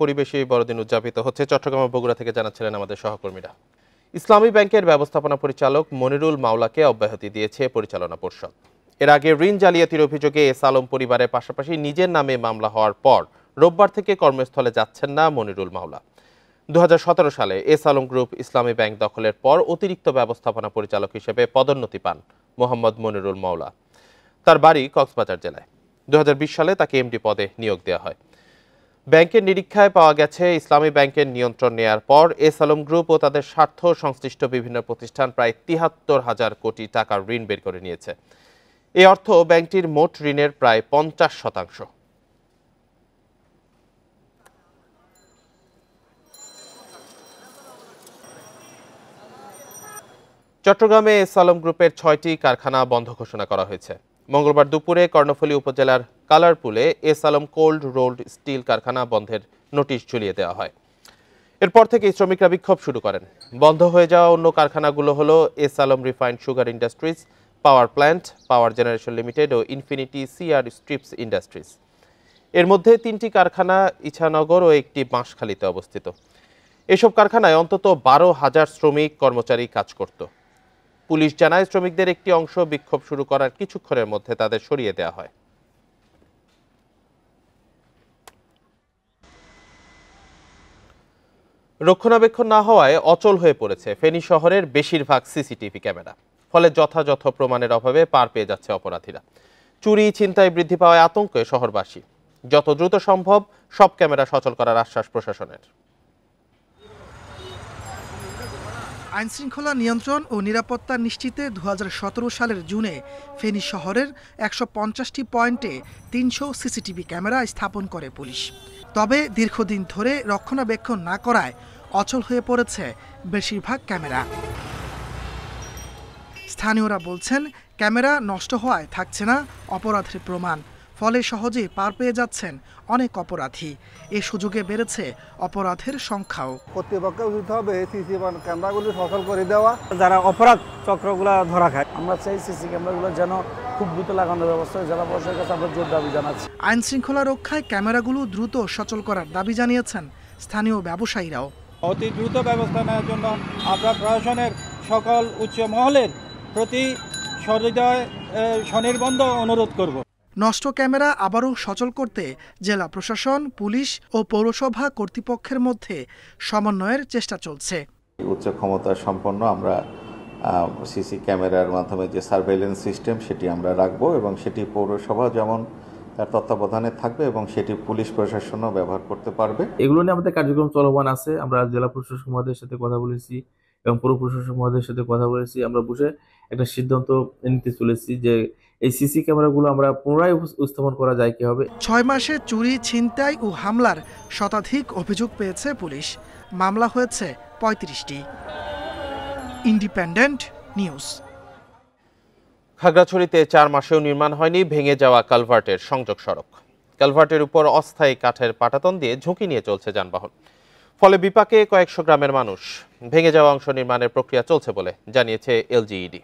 পরিবেশে বড়দিন উদযাপিত হচ্ছে। চট্টগ্রাম ও বগুড়া থেকে জানাচ্ছিলেন আমাদের সহকর্মীরা। ইসলামী ব্যাংকের ব্যবস্থাপনা পরিচালক মনিরুল মাওলাকে অব্যাহতি দিয়েছে পরিচালনা পর্ষদ। এর আগে ঋণ জালিয়াতির অভিযোগে এস আলম পরিবারের পাশাপাশি নিজের নামে মামলা হওয়ার পর রোববার থেকে কর্মস্থলে যাচ্ছেন না মনিরুল মাওলা। 2017 সালে এস আলম গ্রুপ ইসলামী ব্যাংক দখলের পর অতিরিক্ত ব্যবস্থাপনা পরিচালক হিসেবে পদোন্নতি পান মোহাম্মদ মনিরুল মাওলা। তার বাড়ি কক্সবাজার জেলায়। 2020 সালে তাকে এমডি পদে নিয়োগ দেওয়া হয়। ব্যাংকের নিরীক্ষায় পাওয়া গেছে, ইসলামী ব্যাংকের নিয়ন্ত্রণ নেয়ার পর এস আলম গ্রুপ ও তাদের স্বার্থ সংশ্লিষ্ট বিভিন্ন প্রতিষ্ঠান প্রায় 73,000 কোটি টাকার ঋণ বের করে নিয়েছে। এই অর্থ ব্যাংকটির মোট ঋণের প্রায় 50%। চট্টগ্রামে এস আলম গ্রুপের 6টি কারখানা বন্ধ ঘোষণা করা হয়েছে। মঙ্গলবার দুপুরে কর্ণফুলী উপজেলার কালারপুলে S Alam cold rolled steel কারখানা বন্ধের নোটিশ ঝুলিয়ে দেওয়া হয়। এরপর থেকে শ্রমিকরা বিক্ষোভ শুরু করেন। বন্ধ হয়ে যাওয়া অন্য কারখানাগুলো হলো S Alam refined sugar industries, power plant, power generation limited ও ইনফিনিটি সিআর স্ট্রিপস ইন্ডাস্ট্রিজ। এর মধ্যে 3টি কারখানা ইছানগর ও একটি বাঁশখালীতে অবস্থিত। এসব কারখানায় অন্তত 12,000 শ্রমিক কর্মচারী কাজ করত। পুলিশ জানায়, শ্রমিকদের একটি অংশ বিক্ষোভ শুরু করার কিছুক্ষণের মধ্যে তাদের সরিয়ে দেওয়া হয়। রক্ষণাবেক্ষণ না হওয়ায় অচল হয়ে পড়েছে ফেনী শহরের বেশিরভাগ সিসিটিভি ক্যামেরা। ফলে যথাযথ প্রমাণের অভাবে পার পেয়ে যাচ্ছে অপরাধীরা। চুরি ছিনতাই বৃদ্ধি পাওয়ায় আতঙ্কে শহরবাসী। যত দ্রুত সম্ভব সব ক্যামেরা সচল করার আশ্বাস প্রশাসনের। আইনশৃঙ্খলা নিয়ন্ত্রণ ও নিরাপত্তা নিশ্চিতে 2017 সালের জুনে ফেনী শহরের 150টি পয়েন্টে 300 সিসিটিভি ক্যামেরা স্থাপন করে পুলিশ। তবে দীর্ঘদিন ধরে রক্ষণাবেক্ষণ না করায় অচল হয়ে পড়েছে বেশিরভাগ ক্যামেরা। স্থানীয়রা বলছেন, ক্যামেরা নষ্ট হওয়ায় থাকছে না অপরাধের প্রমাণ। ফলে সহজেই পার পেয়ে যাচ্ছেন অনেক অপরাধী। এ সুযোগে বেড়েছে অপরাধের সংখ্যাও। কর্তৃপক্ষের উচিত হবে সিসি ক্যামেরাগুলো সচল করে দেওয়া, যারা অপরাধ চক্রগুলো ধরা খায়। আমরা চাই সিসি ক্যামেরাগুলো যেন খুব দ্রুত লাগানোর ব্যবস্থা জেলা প্রশাসনের কাছে আমরা জোর দাবি জানাচ্ছি। আইন শৃঙ্খলা রক্ষায় ক্যামেরাগুলো দ্রুত সচল করার দাবি জানিয়েছেন স্থানীয় ব্যবসায়ীরাও। অতি দ্রুত ব্যবস্থা নেওয়ার জন্য আমরা প্রশাসনের সকল উচ্চ মহলের প্রতি সহৃদয় স্বনির্বন্ধ অনুরোধ করব। নষ্ট ক্যামেরা আবারও সচল করতে জেলা প্রশাসন, পুলিশ ও পৌরসভা কর্তৃপক্ষের মধ্যে সমন্বয়ের চেষ্টা চলছে। উচ্চ ক্ষমতা সম্পন্ন আমরা সিসি ক্যামেরার মাধ্যমে যে সার্ভেইলেন্স সিস্টেম সেটি আমরা রাখবো এবং সেটি পৌরসভা যেমন তার তত্ত্বাবধানে থাকবে এবং সেটি পুলিশ প্রশাসনও ব্যবহার করতে পারবে। এগুলো নিয়ে আমাদের কার্যক্রম চলমান আছে। আমরা জেলা প্রশাসক মহোদয়ের সাথে কথা বলেছি এবং পৌর প্রশাসক মহোদয়ের সাথে কথা বলেছি। আমরা বসে একটা সিদ্ধান্ত নিতে চলেছি যে এই সিসি ক্যামেরাগুলো আমরা পুনরায় স্থাপন করা যায় কিভাবে। 6 মাসে চুরি, ছিনতাই ও হামলার শতাধিক অভিযোগ পেয়েছে পুলিশ। মামলা হয়েছে 35টি। Independent news. খাগড়াছড়িতে 4 মাসেও নির্মাণ হয়নি ভেঙে যাওয়া কালভার্টের সংযোগ সড়ক। কালভার্টের উপর অস্থায়ী কাঠের পাটাতন দিয়ে ঝুঁকি নিয়ে চলছে যানবাহন। ফলে বিপাকে কয়েকশো গ্রামের মানুষ। ভেঙে যাওয়া অংশ নির্মাণের প্রক্রিয়া চলছে বলে জানিয়েছে এলজিইডি।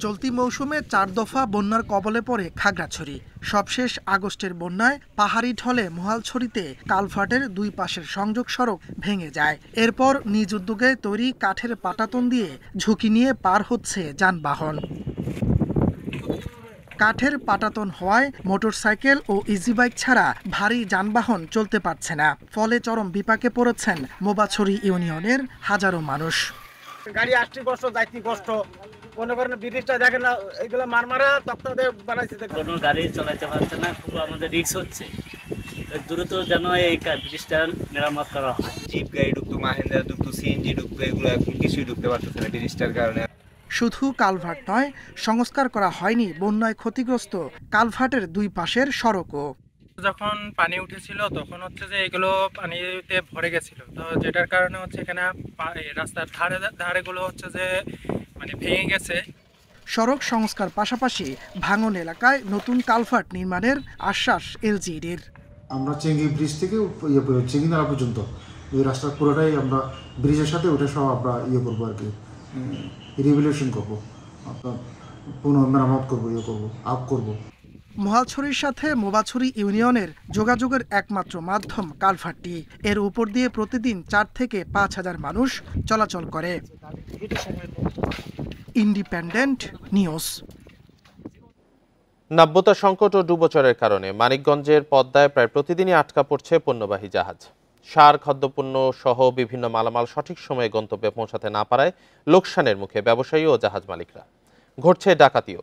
চলতি মৌসুমে 4 দফা বন্যার কবলে পড়ে খাগড়াছড়ি। সবশেষ আগস্টের বন্যায় পাহাড়ি ঢলে মহালছড়িতে কালভার্টের 2 পাশের সংযোগ সড়ক ভেঙে যায়। এরপর নিজ উদ্যোগে তৈরি কাঠের পাটাতন দিয়ে ঝুঁকি নিয়ে পার হচ্ছে যানবাহন। কাঠের পাটাতন হওয়ায় মোটরসাইকেল ও ইজি বাইক ছাড়া ভারী যানবাহন চলতে পারছে না। ফলে চরম বিপাকে পড়েছেন মোবাছড়ি ইউনিয়নের হাজারো মানুষ। গাড়ি আসতে কষ্ট, যাইতে কষ্ট। মনে করেন ব্রিজটা দেখেন না, এগুলো মারমারা তক্তা দিয়ে বানাইছে। কোনো গাড়ি চালাতে পারছে না, খুব আমাদের রিস্ক হচ্ছে। দ্রুত যেন এই ব্রিজটা মেরামত করা হয়। জিপ গাড়ি ঢুকতো, মাহেন্দ্রা ঢুকতো, সিএনজি ঢুকতো, এগুলো এখন কিছুই ঢুকতে পারতেছে না ব্রিজটার কারণে। শুধু কালভার্ট নয়, সংস্কার করা হয়নি বন্যায় ক্ষতিগ্রস্ত কালভার্টের দুই পাশের সড়কও। যখন পানি উঠেছিল তখন হচ্ছে যে এগুলো পানিতে ভরে গেছিল, তো যেটার কারণে হচ্ছে এখানে রাস্তার ধারেগুলো হচ্ছে যে মানে ভেঙে গেছে। সড়ক সংস্কার পাশাপাশি ভাঙন এলাকায় নতুন কালভার্ট নির্মাণের আশ্বাস এলজিইডির। আমরা চেঙ্গি ব্রিজ থেকে চেঙ্গিনালা পর্যন্ত এই রাস্তা পুরোটাই আমরা ব্রিজের সাথে ওটা সব আমরা করবো আর কি, রিভ্যালুয়েশন করবো, পুনঃমেরামত করবো, আপ করবো। মহালছড়ির সাথে মোবাছড়ি ইউনিয়নের যোগাযোগের একমাত্র মাধ্যম কালভার্টটি। এর উপর দিয়ে প্রতিদিন 4 থেকে 5 হাজার মানুষ চলাচল করে। Independent news. নাব্যতা সংকট ও ডুবোচরের কারণে মানিকগঞ্জের পদ্মায় প্রায় প্রতিদিনই আটকা পড়ছে পণ্যবাহী জাহাজ। সার, খাদ্যপণ্য সহ বিভিন্ন মালামাল সঠিক সময়ে গন্তব্যে পৌঁছাতে না পারায় লোকসানের মুখে ব্যবসায়ী ও জাহাজ মালিকরা। ঘটছে ডাকাতিও।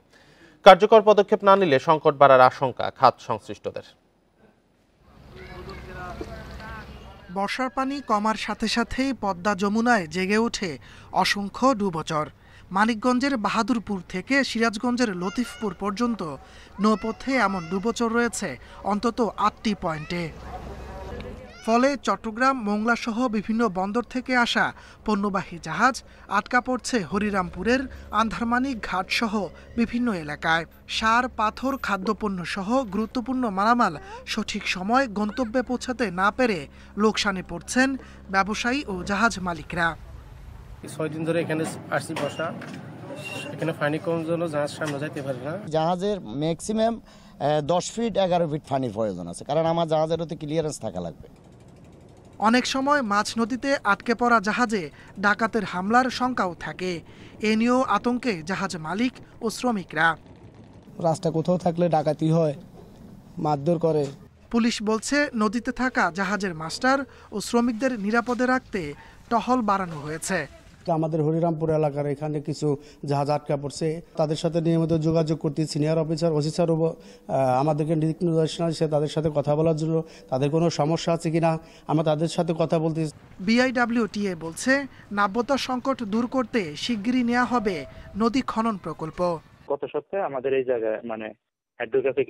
কার্যকর পদক্ষেপ না নিলে সংকট বাড়ার আশঙ্কা খাত সংশ্লিষ্টদের। বর্ষার পানি কমার সাথে সাথেই পদ্মা যমুনায় জেগে ওঠে অসংখ্য ডুবোচর। মানিকগঞ্জের বাহাদুরপুর থেকে সিরাজগঞ্জের লতিফপুর পর্যন্ত নৌপথে এমন ডুবোচর রয়েছে অন্তত 8টি পয়েন্টে। ফলে চট্টগ্রাম, মোংলা সহ বিভিন্ন বন্দর থেকে আসা পণ্যবাহী জাহাজ আটকা পড়ছে হরিরামপুরের আন্ধারমানিক ঘাট সহ বিভিন্ন এলাকায়। সার, পাথর, খাদ্যপণ্য সহ গুরুত্বপূর্ণ মালামাল সঠিক সময় গন্তব্যে পৌঁছাতে না পেরে লোকসানে পড়ছেন ব্যবসায়ী ও জাহাজ মালিকরা। 6 দিন ধরে এখানে আসছি বসা, এখানে পানি কম জন্য জাহাজ সামনে যাইতে পারে না। জাহাজের ম্যাক্সিমাম 10 ফিট 11 ফিট পানির প্রয়োজন আছে, কারণ আমার জাহাজের ওতে ক্লিয়ারেন্স থাকা লাগবে। অনেক সময় মাঝ নদীতে আটকে পড়া জাহাজে ডাকাতের হামলার শঙ্কাও থাকে। এ নিয়েও আতঙ্কে জাহাজ মালিক ও শ্রমিকরা। রাস্তা কোথাও থাকলে ডাকাতি হয়, মারধর করে। পুলিশ বলছে নদীতে থাকা জাহাজের মাস্টার ও শ্রমিকদের নিরাপদে রাখতে টহল বাড়ানো হয়েছে। আমাদের হরিরামপুর এলাকার এখানে কিছু জাহাজ আটকা পড়ছে, তাদের সাথে নিয়মিত যোগাযোগ করতে সিনিয়র অফিসার ওসিসারও আমাদেরকে নির্দেশনা দিচ্ছে তাদের সাথে কথা বলার জন্য, তাদের কোনো সমস্যা আছে কিনা আমরা তাদের সাথে কথা বলতে। বিআইডব্লিউটিএ বলছে নাব্যতা সংকট দূর করতে শিগগিরই নেওয়া হবে নদী খনন প্রকল্প। গত সপ্তাহে আমাদের এই জায়গায় মানে হাইড্রোগ্রাফিক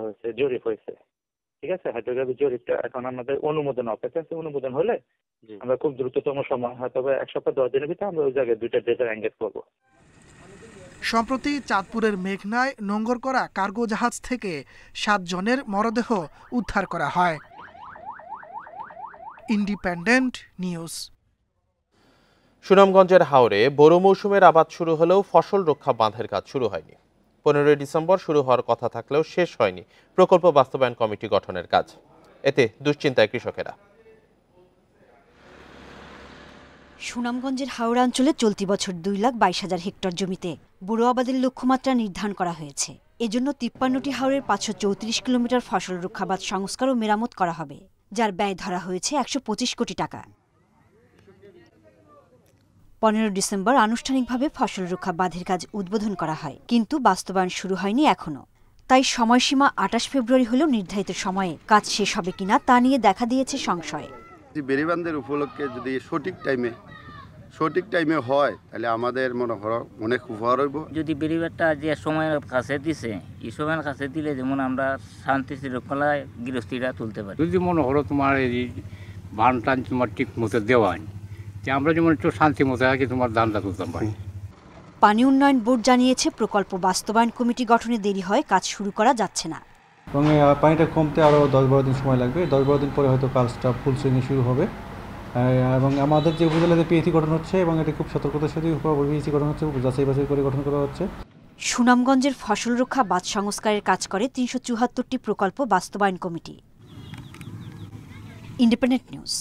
হয়েছে, জরিপ হয়েছে, ঠিক আছে। হাইড্রোগ্রাফিক জরিপটা এখন আমাদের অনুমোদন অপেক্ষা আছে। অনুমোদন হলে আমরা খুব দ্রুততম সময়, হয়তো 1 সপ্তাহ 10 দিনের ভিতরে আমরা ওই জায়গায় 2টা ড্রেজার এঙ্গেজ করবো। সম্প্রতি চাঁদপুরের মেঘনায় নোঙ্গর করা কার্গো জাহাজ থেকে 7 জনের মরদেহ উদ্ধার করা হয়। Independent news. সুনামগঞ্জের হাওরে বোরো মৌসুমের আবাদ শুরু হলেও ফসল রক্ষা বাঁধের কাজ শুরু হয়নি। 15 ডিসেম্বর শুরু হওয়ার কথা থাকলেও শেষ হয়নি প্রকল্প বাস্তবায়ন কমিটি গঠনের কাজ। এতে দুশ্চিন্তায় কৃষকেরা। সুনামগঞ্জের হাওড়া অঞ্চলে চলতি বছর 2,22,000 হেক্টর জমিতে বোরো আবাদের লক্ষ্যমাত্রা নির্ধারণ করা হয়েছে। এজন্য 53টি হাওরের 534 কিলোমিটার ফসল রক্ষা বাঁধ সংস্কার ও মেরামত করা হবে, যার ব্যয় ধরা হয়েছে 125 কোটি টাকা। 15 ডিসেম্বর আনুষ্ঠানিকভাবে ফসল রক্ষা বাঁধের কাজ উদ্বোধন করা হয়, কিন্তু বাস্তবায়ন শুরু হয়নি এখনো। তাই সময়সীমা 28 ফেব্রুয়ারি হলেও নির্ধারিত সময়ে কাজ শেষ হবে কিনা তা নিয়ে দেখা দিয়েছে সংশয়। বেড়িবান্ধের উপলক্ষে যদি সঠিক টাইমে হয় তাহলে আমাদের মনে হয় অনেক উপকার হইব। যদি বেড়িবাঁধটা যে সময়ের কাছে দিছে, এই সময়ের কাছে দিলে যেমন আমরা শান্তি শৃঙ্খলায় গৃহস্থীরা তুলতে পারি। যদি মনে হলো তোমার এই বান টান তোমার ঠিক মতো দেওয়া যে আমরা যেমন একটু শান্তি মতো থাকি তোমার ধানটা তুলতাম পারি। পানি উন্নয়ন বোর্ড জানিয়েছে প্রকল্প বাস্তবায়ন কমিটি গঠনে দেরি হয় কাজ শুরু করা যাচ্ছে না। এবং পানিটা কমতে আরও 10-12 দিন সময় লাগবে। 10-12 দিন পরে হয়তো কাজটা ফুল সুইংয়ে শুরু হবে। এবং আমাদের যে উপজেলাতে পিএসি গঠন হচ্ছে এবং এটা খুব সতর্কতার সাথে পিএসি গঠন হচ্ছে, যাচাই বাছাই করে গঠন করা হচ্ছে। সুনামগঞ্জের ফসল রক্ষা বাঁধ সংস্কারের কাজ করে 374টি প্রকল্প বাস্তবায়ন কমিটি। Independent news.